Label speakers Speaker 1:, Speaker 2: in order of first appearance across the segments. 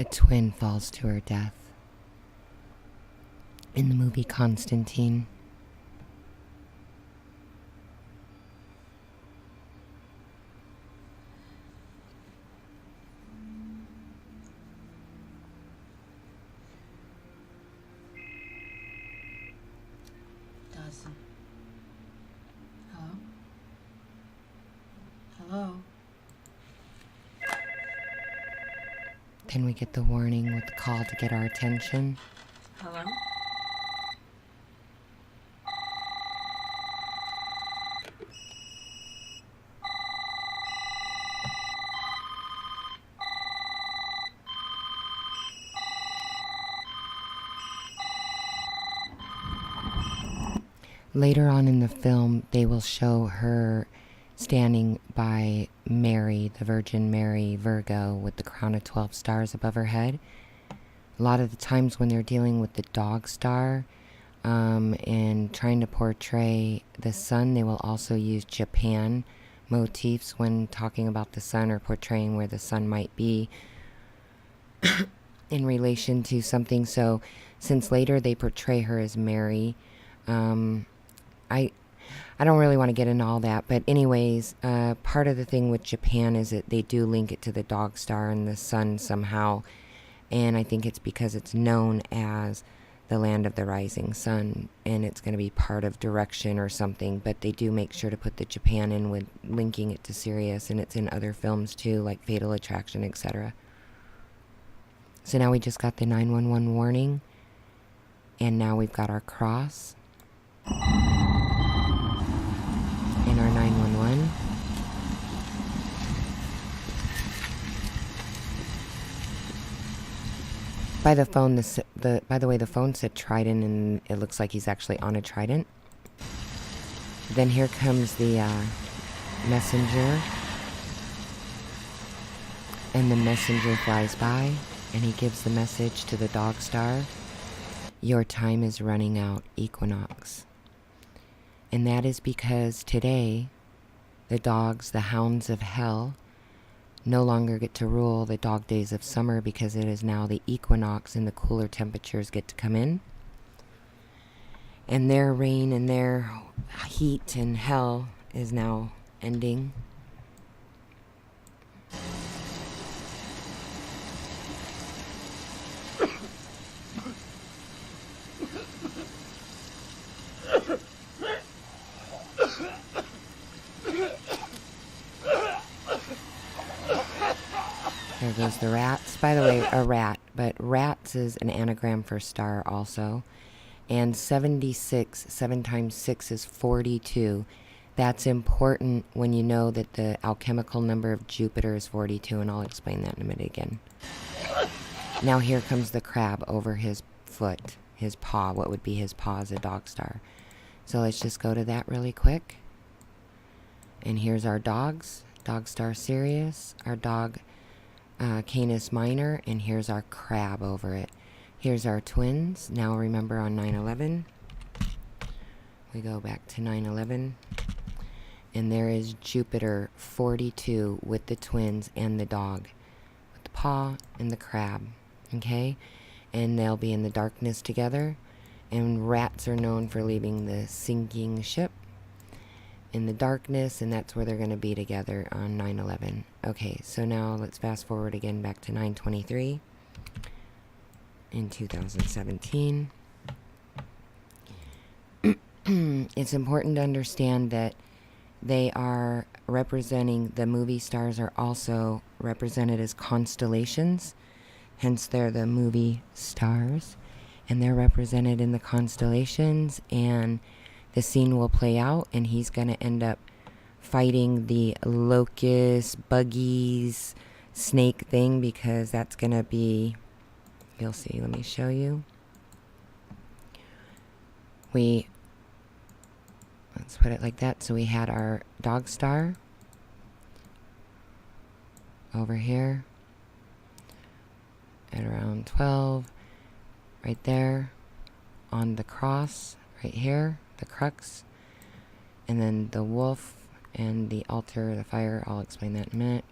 Speaker 1: A twin falls to her death in the movie Constantine.
Speaker 2: Doesn't. Hello? Hello?
Speaker 1: Then we get the warning with the call to get our attention.
Speaker 2: Hello?
Speaker 1: Later on in the film, they will show her standing by Mary, the Virgin Mary, Virgo, with the crown of 12 stars above her head. A lot of the times when they're dealing with the dog star and trying to portray the sun, they will also use Japan motifs when talking about the sun or portraying where the sun might be in relation to something. So since later they portray her as Mary, I don't really want to get into all that, but anyways, part of the thing with Japan is that they do link it to the dog star and the sun somehow, and I think it's because it's known as the land of the rising sun, and it's going to be part of direction or something, but they do make sure to put the Japan in with linking it to Sirius, and it's in other films too, like Fatal Attraction, etc. So now we just got the 911 warning, and now we've got our cross in our 911. By the phone, by the way, the phone said Trident, and it looks like he's actually on a Trident. Then here comes the messenger, and the messenger flies by, and he gives the message to the dog star: "Your time is running out, Equinox." And that is because today, the dogs, the hounds of hell, no longer get to rule the dog days of summer because it is now the equinox and the cooler temperatures get to come in. And their reign and their heat and hell is now ending. There goes the rats. By the way, a rat, but rats is an anagram for star also. And 76, 7 times 6 is 42. That's important when you know that the alchemical number of Jupiter is 42, and I'll explain that in a minute again. Now here comes the crab over his foot, his paw. What would be his paw as a dog star? So let's just go to that really quick. And here's our dogs. Dog star Sirius, our dog Canis Minor, and here's our crab over it. Here's our twins. Now remember on 9/11, we go back to 9/11, and there is Jupiter 42 with the twins and the dog, with the paw and the crab, okay? And they'll be in the darkness together, and rats are known for leaving the sinking ship in the darkness, and that's where they're going to be together on 9/11. Okay, so now let's fast forward again back to 9/23 in 2017. It's important to understand that they are representing, the movie stars are also represented as constellations, hence they're the movie stars, and they're represented in the constellations, and the scene will play out, and he's going to end up fighting the locust, buggies, snake thing, because that's going to be, you'll see, let me show you. Let's put it like that. So we had our dog star over here at around 12, right there on the cross, right here, the crux, and then the wolf and the altar, the fire. I'll explain that in a minute.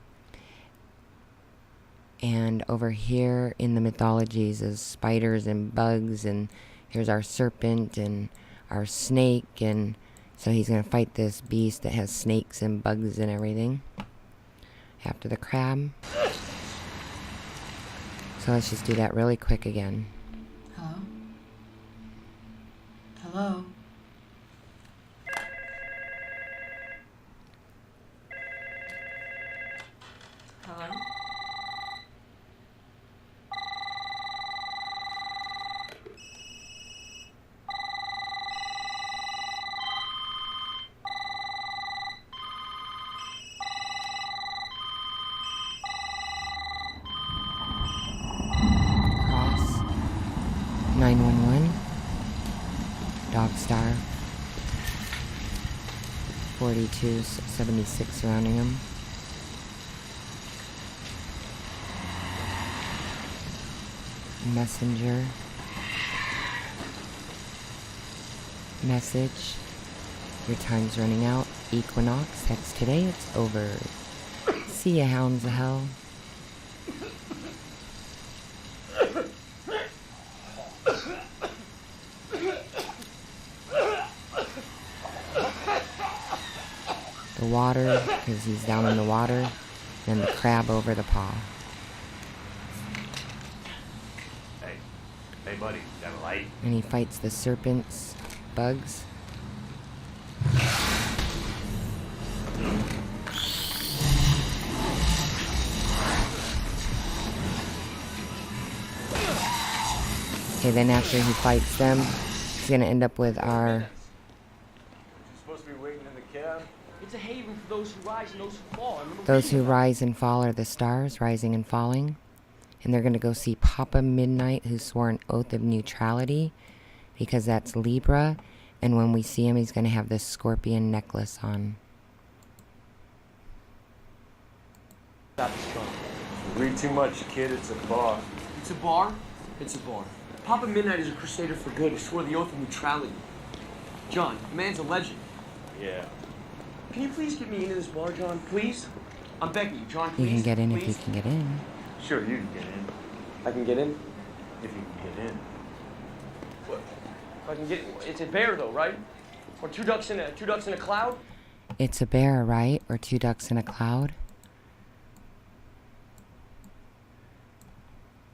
Speaker 1: And over here in the mythologies is spiders and bugs, and here's our serpent and our snake, and so he's going to fight this beast that has snakes and bugs and everything. After the crab. So let's just do that really quick again.
Speaker 2: Hello? Hello? Hello?
Speaker 1: Cross. 911. Dog star. 4276 surrounding him. Messenger. Message. Your time's running out. Equinox. Hex today. It's over. See ya, hounds of hell. The water, because he's down in the water. And the crab over the paw.
Speaker 3: Hey buddy, got a light?
Speaker 1: And he fights the serpents, bugs. Okay, then after he fights them, he's gonna end up with our...
Speaker 3: You're supposed to be waiting in the cab?
Speaker 4: It's a haven for those who rise and those who fall. I remember
Speaker 1: Those who
Speaker 4: reading about
Speaker 1: rise and fall are the stars, rising and falling. And they're gonna go see Papa Midnight, who swore an oath of neutrality, because that's Libra. And when we see him, he's gonna have this scorpion necklace on.
Speaker 4: Stop this truck.
Speaker 3: You read too much, kid. It's a bar.
Speaker 4: It's a bar. It's a bar. Papa Midnight is a crusader for good who swore the oath of neutrality. John, the man's a legend.
Speaker 3: Yeah.
Speaker 4: Can you please get me into this bar, John? Please? I'm begging you, John,
Speaker 1: You
Speaker 4: please.
Speaker 1: can get in
Speaker 4: please.
Speaker 1: if you can get in.
Speaker 3: Sure, you can get in.
Speaker 4: I can get in?
Speaker 3: If you can get in.
Speaker 4: What? If I can get in. It's a bear, though, right? Or two ducks in a cloud?
Speaker 1: It's a bear, right? Or two ducks in a cloud?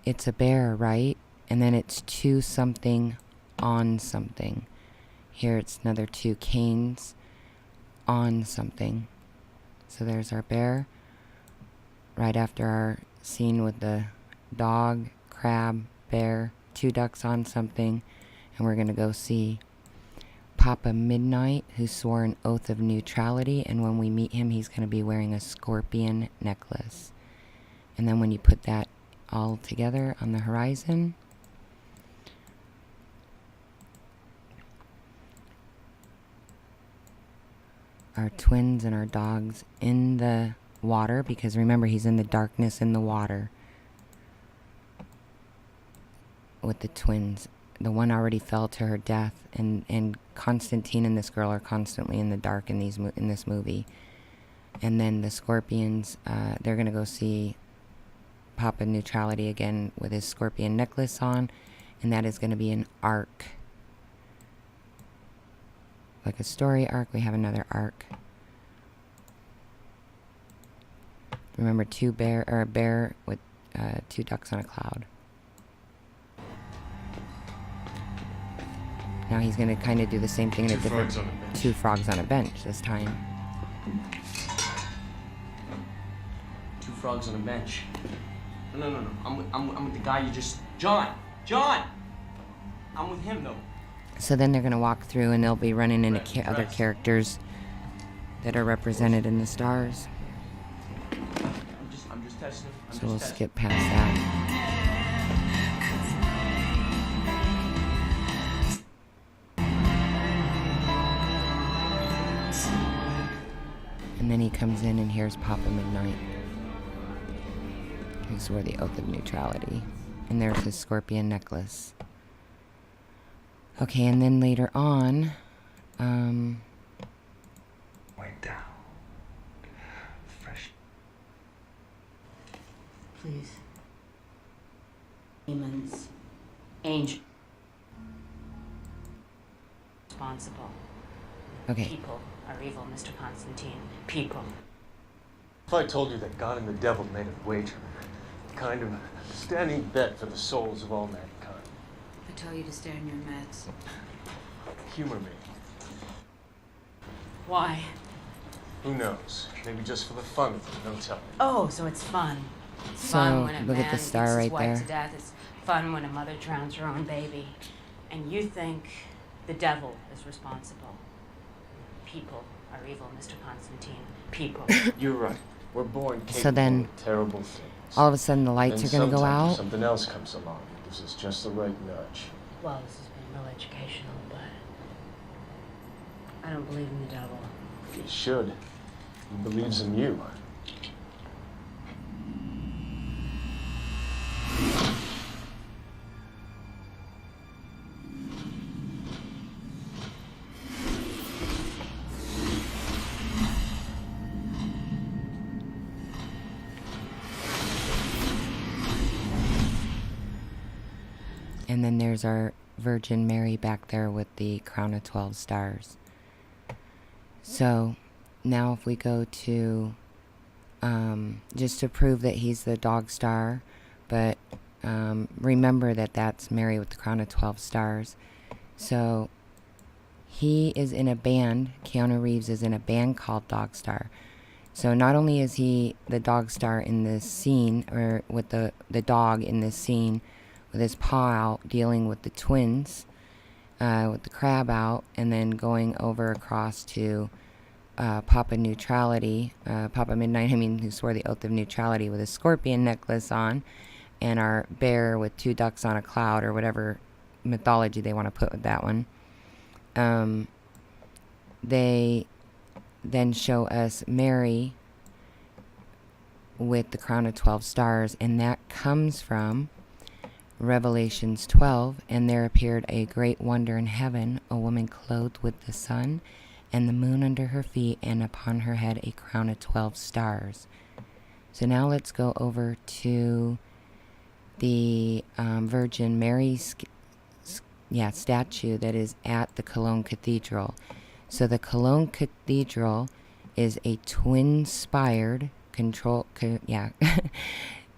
Speaker 1: It's a bear, right? And then it's two something on something. Here it's another two canes on something. So there's our bear. Right after our scene with the dog, crab, bear, two ducks on something. And we're going to go see Papa Midnight, who swore an oath of neutrality. And when we meet him, he's going to be wearing a scorpion necklace. And then when you put that all together on the horizon, our twins and our dogs in the water, because remember, he's in the darkness in the water with the twins. The one already fell to her death, and Constantine and this girl are constantly in the dark in this movie. And then the scorpions, they're gonna go see Papa Neutrality again with his scorpion necklace on, and that is gonna be an arc. Like a story arc, we have another arc. Remember, a bear with two ducks on a cloud. Now he's gonna kind of do the same thing in a different... Two frogs on a bench this time.
Speaker 4: Two frogs on a bench. No. I'm with the guy you just... John! I'm with him, though.
Speaker 1: So then they're gonna walk through and they'll be running into other characters that are represented in the stars.
Speaker 4: I'm just testing.
Speaker 1: So we'll skip past that. And then he comes in and here's Papa Midnight. He swore the oath of neutrality. And there's his scorpion necklace. Okay, and then later on,
Speaker 3: Way down. Fresh.
Speaker 2: Please. Demons. Angel. Responsible.
Speaker 1: Okay.
Speaker 2: People are evil, Mr. Constantine. People.
Speaker 3: If I told you that God and the devil made a wager, kind of standing bet for the souls of all mankind,
Speaker 2: I tell you to stay on your meds.
Speaker 3: humor me.
Speaker 2: Why?
Speaker 3: Who knows? Maybe just for the fun of it, no telling.
Speaker 2: Oh, so it's fun. It's
Speaker 1: So,
Speaker 2: fun when a
Speaker 1: look at
Speaker 2: man
Speaker 1: the star
Speaker 2: beats his
Speaker 1: right
Speaker 2: wife
Speaker 1: there.
Speaker 2: to death. It's fun when a mother drowns her own baby. And you think the devil is responsible. People are evil, Mr. Constantine. People.
Speaker 3: You're right. We're born capable
Speaker 1: So then,
Speaker 3: of terrible things.
Speaker 1: all of a sudden the lights
Speaker 3: And
Speaker 1: are going to go
Speaker 3: sometimes
Speaker 1: out.
Speaker 3: something else comes along and gives us just the right nudge.
Speaker 2: Well, this has been real educational, but I don't believe in the devil.
Speaker 3: You should. He believes in you.
Speaker 1: And then there's our Virgin Mary back there with the crown of 12 stars. So now if we go to, just to prove that he's the dog star, but remember that that's Mary with the crown of 12 stars. So he is in a band, Keanu Reeves is in a band called Dog Star. So not only is he the dog star in this scene, or with the dog in this scene, with his paw out, dealing with the twins, with the crab out, and then going over across to Papa Neutrality, Papa Midnight, who swore the oath of neutrality, with a scorpion necklace on, and our bear with two ducks on a cloud, or whatever mythology they want to put with that one. They then show us Mary with the crown of 12 stars, and that comes from Revelations 12. And there appeared a great wonder in heaven, a woman clothed with the sun and the moon under her feet, and upon her head a crown of 12 stars. So now let's go over to the Virgin Mary statue that is at the Cologne Cathedral. So the Cologne Cathedral is a twin-spired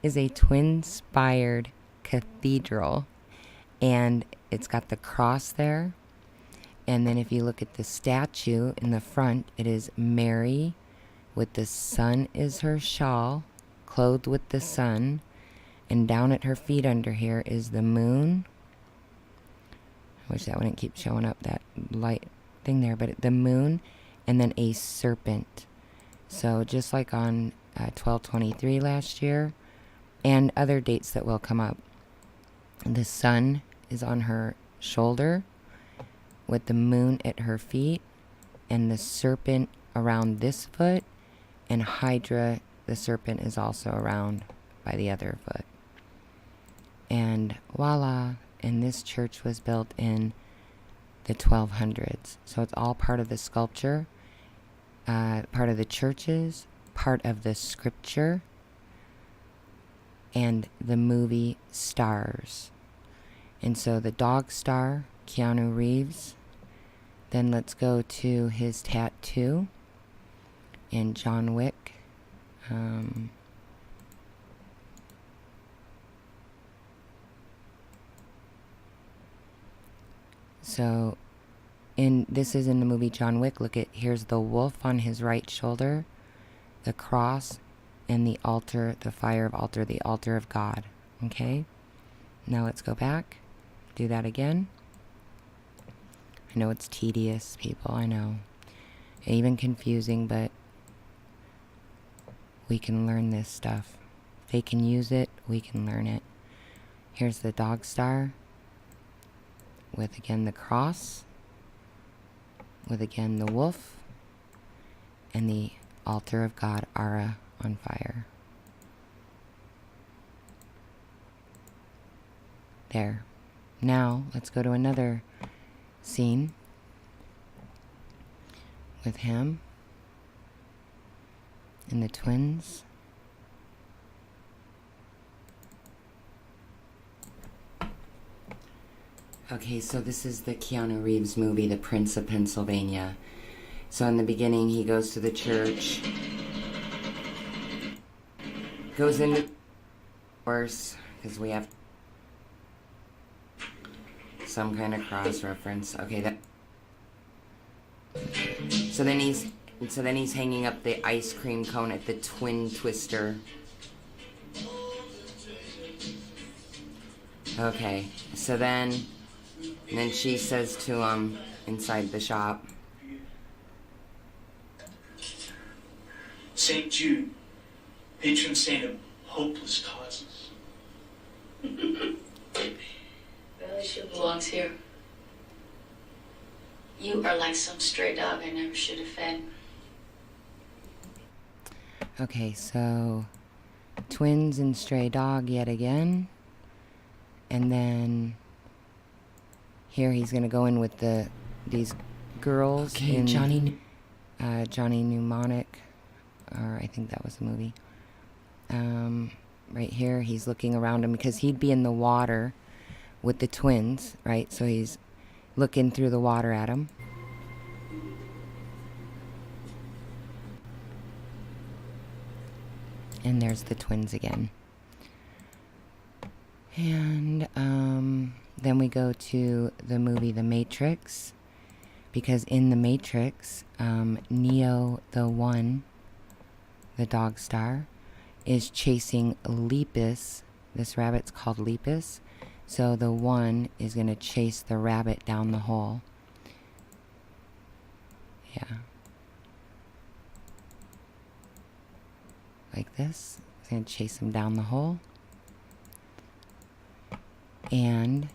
Speaker 1: is a twin-spired cathedral, and it's got the cross there. And then if you look at the statue in the front, it is Mary with the sun is her shawl, clothed with the sun, and down at her feet under here is the moon. I wish that wouldn't keep showing up, that light thing there, but the moon, and then a serpent. So just like on 12/23 last year, and other dates that will come up, the sun is on her shoulder with the moon at her feet, and the serpent around this foot, and Hydra, the serpent, is also around by the other foot. And voila, and this church was built in the 1200s. So it's all part of the sculpture, part of the churches, part of the scripture, and the movie stars. And so the dog star, Keanu Reeves. Then let's go to his tattoo in John Wick. So this is in the movie John Wick. Look at, here's the wolf on his right shoulder, the cross, and the altar, the fire of altar, the altar of God. Okay? Now let's go back. Do that again. I know it's tedious, people, I know. Even confusing, but we can learn this stuff. If they can use it, we can learn it. Here's the dog star, with again the cross, with again the wolf, and the altar of God, Ara, on fire. There. Now, let's go to another scene with him and the twins. Okay, so this is the Keanu Reeves movie, The Prince of Pennsylvania. So in the beginning, he goes to the church, goes into course, because we have some kind of cross reference. Okay, that. So then he's hanging up the ice cream cone at the Twin Twister. Okay, so then she says to him inside the shop,
Speaker 5: St. Jude, patron saint of hopeless causes.
Speaker 6: Really, she belongs here. You are like some stray dog I never should have fed.
Speaker 1: okay, so twins and stray dog yet again. And then here he's gonna go in with these girls in Johnny Mnemonic, or I think that was the movie. Right here, he's looking around him because he'd be in the water with the twins, right? So he's looking through the water at him. And there's the twins again. And then we go to the movie The Matrix, because in The Matrix, Neo the One, the dog star, is chasing Lepus. This rabbit's called Lepus. So the One is going to chase the rabbit down the hole. Yeah. Like this. It's going to chase him down the hole. And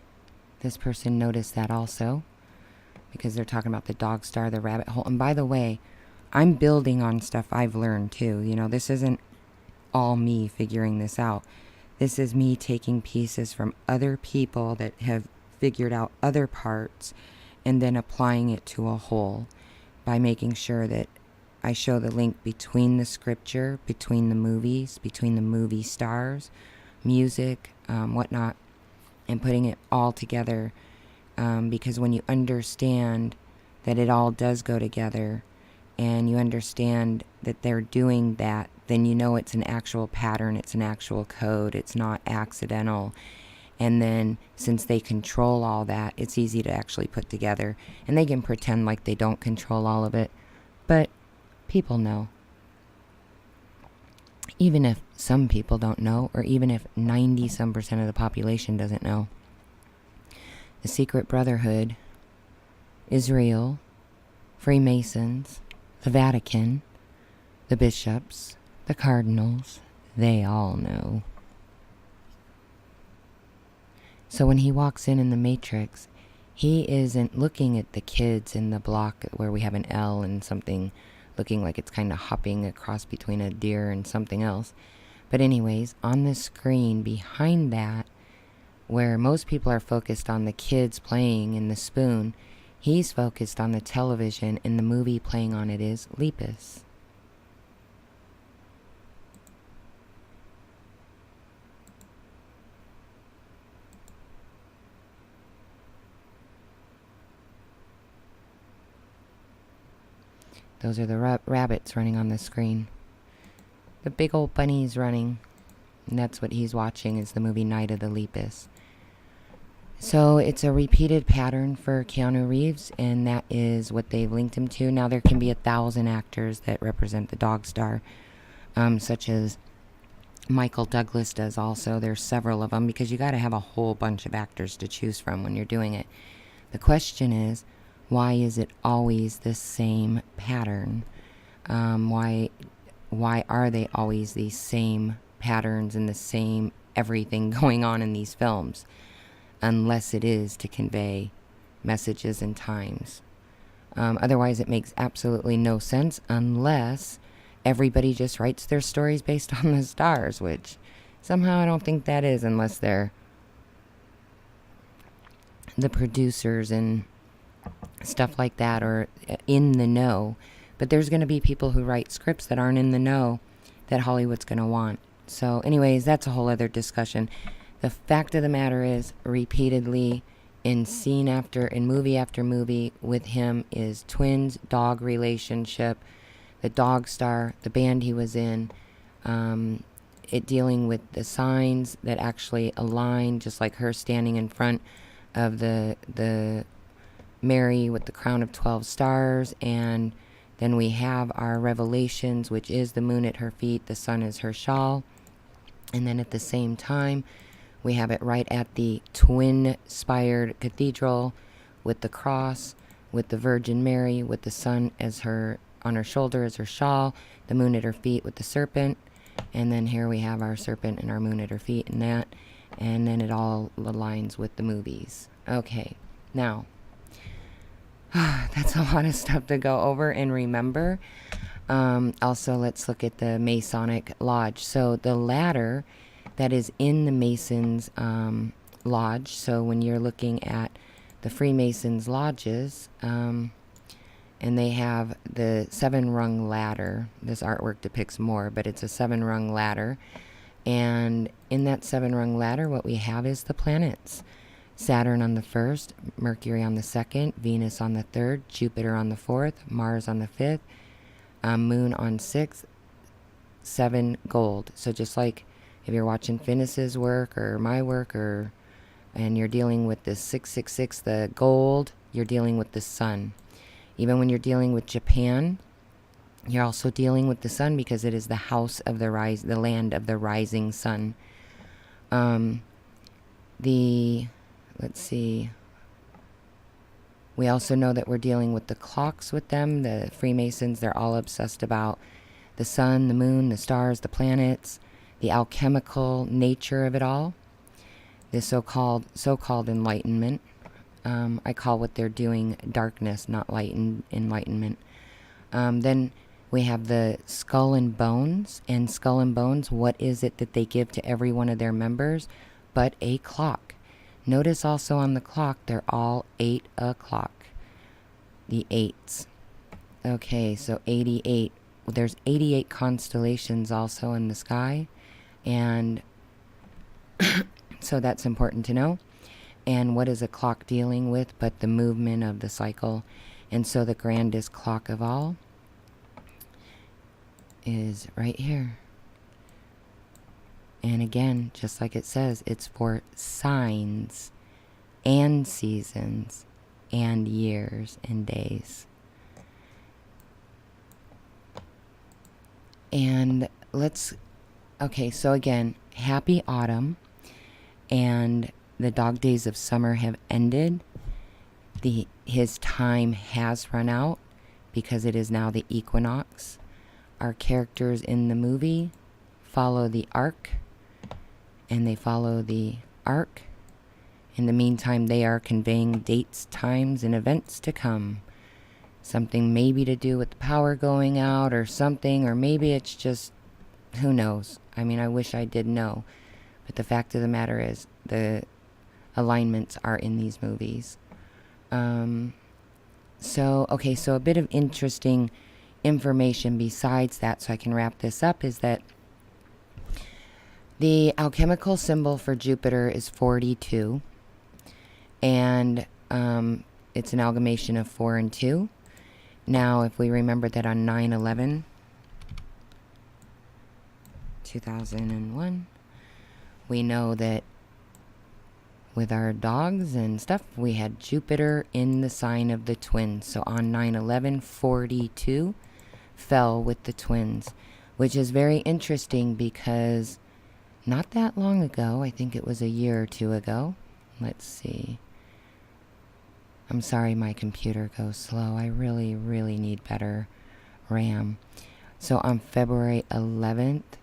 Speaker 1: this person noticed that also, because they're talking about the dog star, the rabbit hole. And by the way, I'm building on stuff I've learned too. You know, this isn't all me figuring this out. This is me taking pieces from other people that have figured out other parts and then applying it to a whole by making sure that I show the link between the scripture, between the movies, between the movie stars, music, whatnot, and putting it all together. Because when you understand that it all does go together, and you understand that they're doing that, then you know it's an actual pattern, it's an actual code, it's not accidental. And then since they control all that, it's easy to actually put together. And they can pretend like they don't control all of it, but people know. Even if some people don't know, or even if 90-some% of the population doesn't know. The Secret Brotherhood, Israel, Freemasons, the Vatican, the bishops, the cardinals, they all know. So when he walks in The Matrix, he isn't looking at the kids in the block where we have an L and something looking like it's kind of hopping across between a deer and something else. But anyways, on the screen behind that, where most people are focused on the kids playing in the spoon, he's focused on the television, and the movie playing on it is Lepus. Those are the rabbits running on the screen. The big old bunny's running. And that's what he's watching, is the movie Night of the Lepus. So it's a repeated pattern for Keanu Reeves, and that is what they've linked him to. Now there can be 1,000 actors that represent the dog star, such as Michael Douglas does also. There's several of them, because you got to have a whole bunch of actors to choose from when you're doing it. The question is, why is it always the same pattern? Why are they always these same patterns and the same everything going on in these films? Unless it is to convey messages and times. Otherwise, it makes absolutely no sense, unless everybody just writes their stories based on the stars, which somehow I don't think that is, unless they're the producers and stuff like that, or in the know. But there's going to be people who write scripts that aren't in the know that Hollywood's going to want. So anyways, that's a whole other discussion. The fact of the matter is, repeatedly in movie after movie with him is twins, dog relationship, the dog star, the band he was in, it dealing with the signs that actually align, just like her standing in front of the Mary with the crown of 12 stars. And then we have our revelations, which is the moon at her feet, the sun is her shawl. And then at the same time, we have it right at the twin-spired cathedral with the cross, with the Virgin Mary, with the sun as her on her shoulder as her shawl, the moon at her feet with the serpent. And then here we have our serpent and our moon at her feet and that. And then it all aligns with the movies. Okay, now, that's a lot of stuff to go over and remember. Also, let's look at the Masonic Lodge. So the ladder that is in the Masons Lodge, so when you're looking at the Freemasons lodges, and they have the 7-rung ladder. This artwork depicts more, but it's a 7-rung ladder. And in that 7-rung ladder, what we have is the planets. Saturn on the 1st, Mercury on the 2nd, Venus on the 3rd, Jupiter on the 4th, Mars on the 5th, Moon on 6th, 7 gold. So just like if you're watching Finis's work or my work, and you're dealing with the 666, the gold, you're dealing with the sun. Even when you're dealing with Japan, you're also dealing with the sun because it is the house of the land of the rising sun. Let's see. We also know that we're dealing with the clocks with them. The Freemasons, they're all obsessed about the sun, the moon, the stars, the planets, the alchemical nature of it all. The so-called enlightenment. I call what they're doing darkness, not enlightenment. Then we have the skull and bones. And skull and bones, what is it that they give to every one of their members but a clock? Notice also on the clock, they're all 8 o'clock. The 8s. Okay, so 88. There's 88 constellations also in the sky. And so that's important to know. And what is a clock dealing with but the movement of the cycle? And so the grandest clock of all is right here. And again, just like it says, it's for signs and seasons and years and days. And okay, so again, happy autumn. And the dog days of summer have ended. His time has run out because it is now the equinox. Our characters in the movie follow the arc, and they follow the arc. In the meantime, they are conveying dates, times, and events to come. Something maybe to do with the power going out or something, or maybe it's just, who knows? I mean, I wish I did know. But the fact of the matter is, the alignments are in these movies. So a bit of interesting information besides that, so I can wrap this up, is that the alchemical symbol for Jupiter is 42. And it's an amalgamation of 4 and 2. Now, if we remember that on 9/11, 2001, we know that with our dogs and stuff, we had Jupiter in the sign of the twins. So on 9/11, 42 fell with the twins, which is very interesting because not that long ago, I think it was a year or two ago. Let's see. I'm sorry my computer goes slow. I really, really need better RAM. So on February 11th,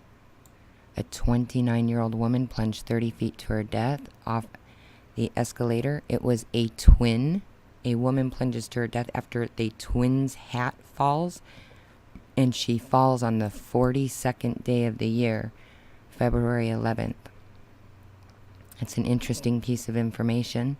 Speaker 1: a 29-year-old woman plunged 30 feet to her death off the escalator. It was a twin. A woman plunges to her death after the twin's hat falls, and she falls on the 42nd day of the year, February 11th. It's an interesting piece of information.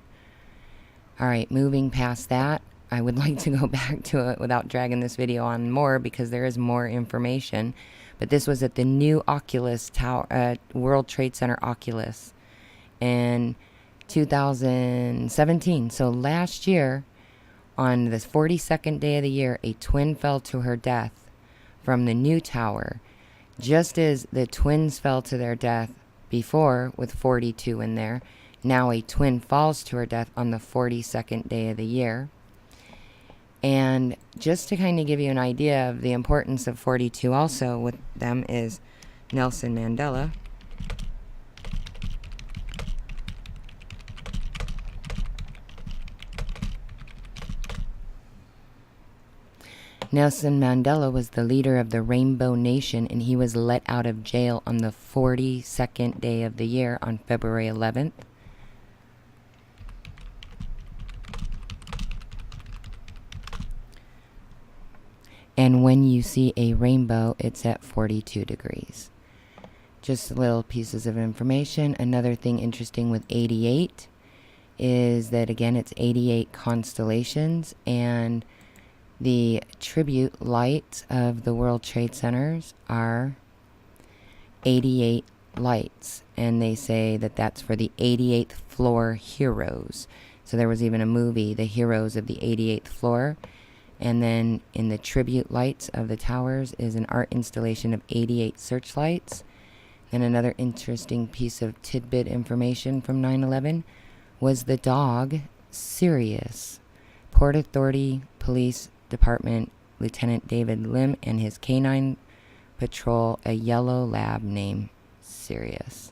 Speaker 1: All right, moving past that, I would like to go back to it without dragging this video on more because there is more information. But this was at the new Oculus Tower, World Trade Center Oculus. And 2017. So last year, on the 42nd day of the year, a twin fell to her death from the new tower, just as the twins fell to their death before with 42 in there. Now a twin falls to her death on the 42nd day of the year. And just to kind of give you an idea of the importance of 42 also with them is Nelson Mandela. Nelson Mandela was the leader of the Rainbow Nation, and he was let out of jail on the 42nd day of the year on February 11th. And when you see a rainbow, it's at 42 degrees. Just little pieces of information. Another thing interesting with 88 is that, again, it's 88 constellations, and the tribute lights of the World Trade Centers are 88 lights, and they say that that's for the 88th floor heroes. So there was even a movie, The Heroes of the 88th Floor. And then in the tribute lights of the towers is an art installation of 88 searchlights. And another interesting piece of tidbit information from 9/11 was the dog Sirius. Port Authority Police Department Lieutenant David Lim and his canine patrol a yellow lab named Sirius.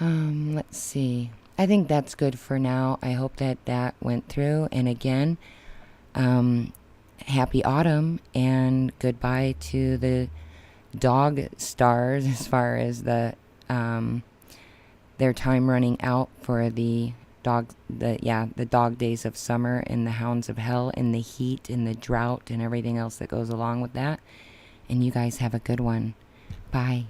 Speaker 1: Let's see. I think that's good for now. I hope that went through. And again, happy autumn and goodbye to the dog stars as far as the their time running out for the dog days of summer and the hounds of hell and the heat and the drought and everything else that goes along with that. And you guys have a good one. Bye.